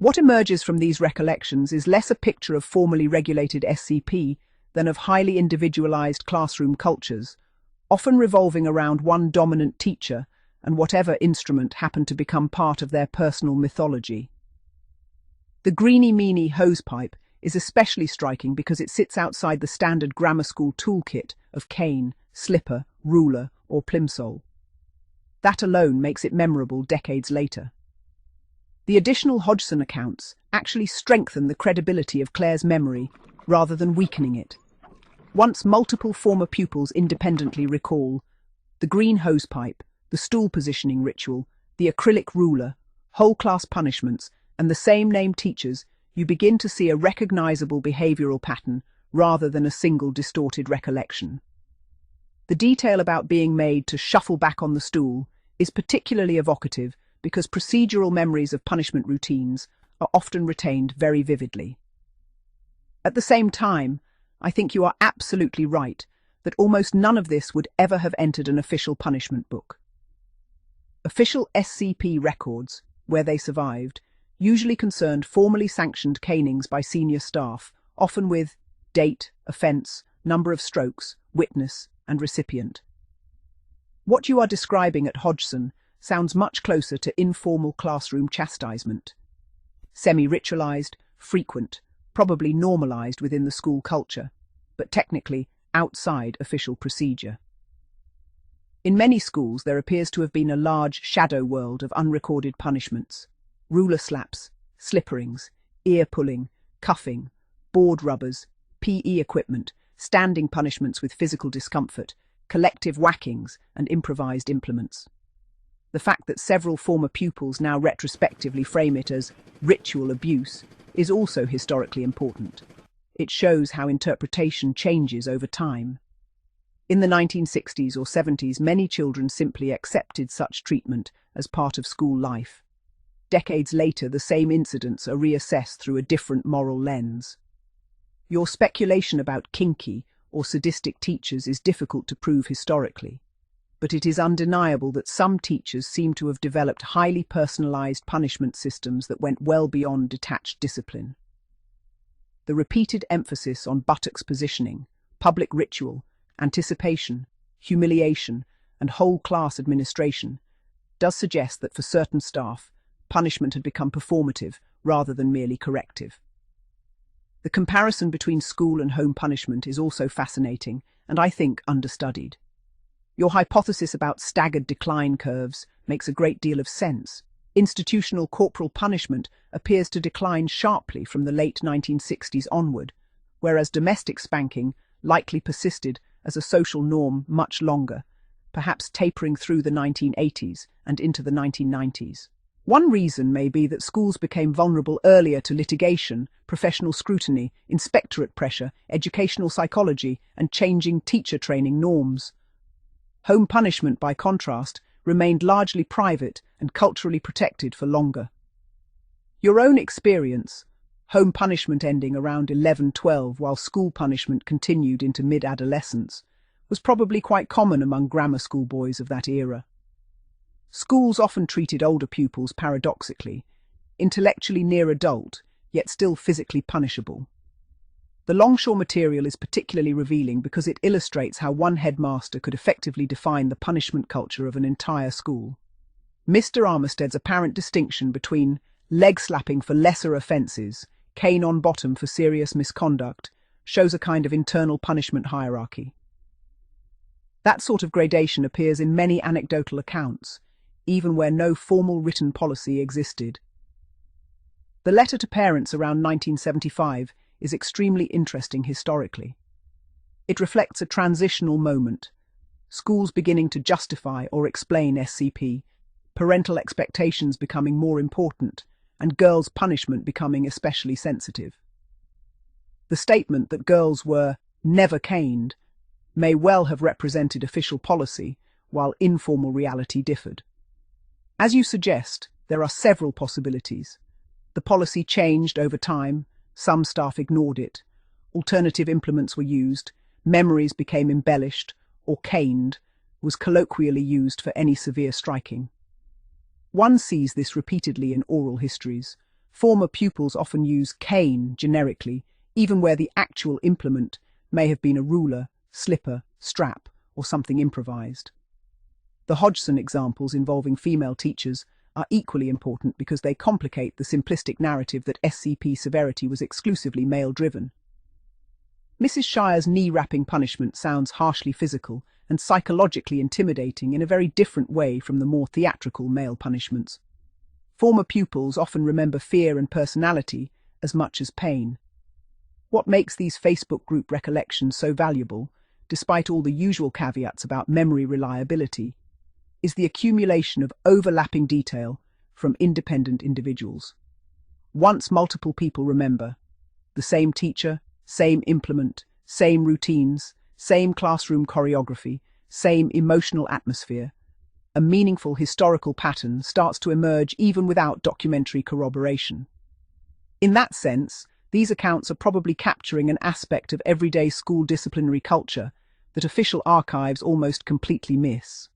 What emerges from these recollections is less a picture of formally regulated SCP than of highly individualized classroom cultures, often revolving around one dominant teacher and whatever instrument happened to become part of their personal mythology. The greeny-meeny hosepipe is especially striking because it sits outside the standard grammar school toolkit of cane, slipper, ruler, or plimsoll. That alone makes it memorable decades later. The additional Hodgson accounts actually strengthen the credibility of Claire's memory rather than weakening it. Once multiple former pupils independently recall the green hosepipe, the stool positioning ritual, the acrylic ruler, whole class punishments, and the same name teachers, you begin to see a recognizable behavioral pattern rather than a single distorted recollection. The detail about being made to shuffle back on the stool is particularly evocative because procedural memories of punishment routines are often retained very vividly. At the same time, I think you are absolutely right that almost none of this would ever have entered an official punishment book. Official SCP records, where they survived, usually concerned formally sanctioned canings by senior staff, often with date, offence, number of strokes, witness, and recipient. What you are describing at Hodgson sounds much closer to informal classroom chastisement. Semi-ritualized, frequent, probably normalized within the school culture, but technically outside official procedure. In many schools, there appears to have been a large shadow world of unrecorded punishments. Ruler slaps, slipperings, ear pulling, cuffing, board rubbers, PE equipment, standing punishments with physical discomfort, collective whackings, and improvised implements. The fact that several former pupils now retrospectively frame it as ritual abuse is also historically important. It shows how interpretation changes over time. In the 1960s or 70s, many children simply accepted such treatment as part of school life. Decades later, the same incidents are reassessed through a different moral lens. Your speculation about kinky or sadistic teachers is difficult to prove historically, but it is undeniable that some teachers seem to have developed highly personalized punishment systems that went well beyond detached discipline. The repeated emphasis on buttocks positioning, public ritual, anticipation, humiliation, and whole class administration does suggest that for certain staff, punishment had become performative rather than merely corrective. The comparison between school and home punishment is also fascinating and I think understudied. Your hypothesis about staggered decline curves makes a great deal of sense. Institutional corporal punishment appears to decline sharply from the late 1960s onward, whereas domestic spanking likely persisted as a social norm much longer, perhaps tapering through the 1980s and into the 1990s. One reason may be that schools became vulnerable earlier to litigation, professional scrutiny, inspectorate pressure, educational psychology, and changing teacher training norms. Home punishment, by contrast, remained largely private and culturally protected for longer. Your own experience, home punishment ending around 11-12 while school punishment continued into mid-adolescence, was probably quite common among grammar school boys of that era. Schools often treated older pupils paradoxically, intellectually near adult, yet still physically punishable. The Longshore material is particularly revealing because it illustrates how one headmaster could effectively define the punishment culture of an entire school. Mr. Armistead's apparent distinction between leg slapping for lesser offences, cane on bottom for serious misconduct, shows a kind of internal punishment hierarchy. That sort of gradation appears in many anecdotal accounts, even where no formal written policy existed. The letter to parents around 1975 is extremely interesting historically. It reflects a transitional moment, schools beginning to justify or explain SCP, parental expectations becoming more important, and girls' punishment becoming especially sensitive. The statement that girls were never caned may well have represented official policy, while informal reality differed. As you suggest, there are several possibilities. The policy changed over time, some staff ignored it, alternative implements were used, memories became embellished, or caned was colloquially used for any severe striking. One sees this repeatedly in oral histories. Former pupils often use cane generically, even where the actual implement may have been a ruler, slipper, strap, or something improvised. The Hodgson examples involving female teachers are equally important because they complicate the simplistic narrative that SCP severity was exclusively male-driven. Mrs. Shire's knee-wrapping punishment sounds harshly physical and psychologically intimidating in a very different way from the more theatrical male punishments. Former pupils often remember fear and personality as much as pain. What makes these Facebook group recollections so valuable, despite all the usual caveats about memory reliability, is the accumulation of overlapping detail from independent individuals. Once multiple people remember, the same teacher, same implement, same routines, same classroom choreography, same emotional atmosphere, a meaningful historical pattern starts to emerge even without documentary corroboration. In that sense, these accounts are probably capturing an aspect of everyday school disciplinary culture that official archives almost completely miss.